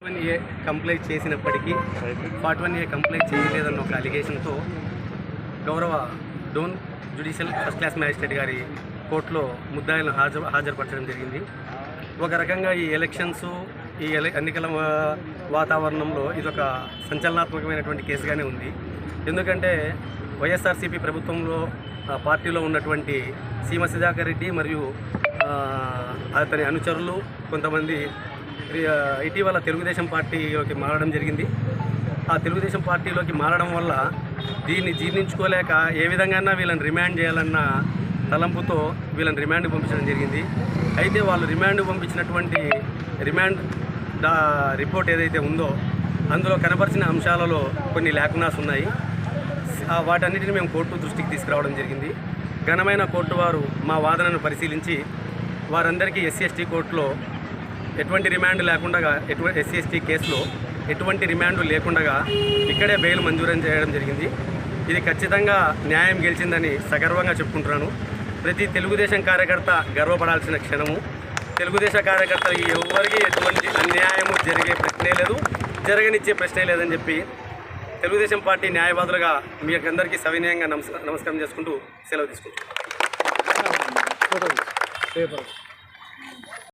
41A complaint చేసినప్పటికీ 41A complaint చేయలేదన్న ఒక అలిగేషన్తో గౌరవ Dhone judicial first class magistrate గారి కోర్టులో ముద్దాయిలను హాజరుపరచడం జరిగింది. ఒక రకంగా ఈ ఎలక్షన్స్ ఈ ఎన్నికల వాతావరణంలో ఇదొక సంచలనాత్మకమైనటువంటి కేసుగానే ఉంది. ఎందుకంటే వైఎస్ఆర్సీపీ ప్రభుత్వంలో పార్టీలో ఉన్నటువంటి సీమ సుధాకర్ రెడ్డి మరియు అతని అనుచరులు కొంతమంది ఇటీవల తెలుగుదేశం పార్టీలోకి మారడం జరిగింది. ఆ తెలుగుదేశం పార్టీలోకి మారడం వల్ల దీన్ని జీర్ణించుకోలేక ఏ విధంగా వీళ్ళని రిమాండ్ చేయాలన్న తలంపుతో వీళ్ళని రిమాండ్ పంపించడం జరిగింది. అయితే వాళ్ళు రిమాండ్ పంపించినటువంటి రిమాండ్ రిపోర్ట్ ఏదైతే ఉందో అందులో కనపరిచిన అంశాలలో కొన్ని లేకునాస్ ఉన్నాయి. వాటన్నిటిని మేము కోర్టు దృష్టికి తీసుకురావడం జరిగింది. ఘనమైన కోర్టు వారు మా వాదనను పరిశీలించి వారందరికీ SC/ST కోర్టులో ఎటువంటి రిమాండ్ లేకుండా SC/ST కేసులో ఎటువంటి రిమాండ్ లేకుండా ఇక్కడే బెయిల్ మంజూరు చేయడం జరిగింది. ఇది ఖచ్చితంగా న్యాయం గెలిచిందని సగర్వంగా చెప్పుకుంటున్నాను. ప్రతి తెలుగుదేశం కార్యకర్త గర్వపడాల్సిన క్షణము. తెలుగుదేశం కార్యకర్తలు ఎవరికి ఎటువంటి అన్యాయము జరిగే ప్రశ్నే లేదు, జరగనిచ్చే ప్రశ్నే లేదని చెప్పి తెలుగుదేశం పార్టీ న్యాయవాదులుగా మీ అందరికీ సవినయంగా నమస్కారం చేసుకుంటూ సెలవు తీసుకుంటున్నాను.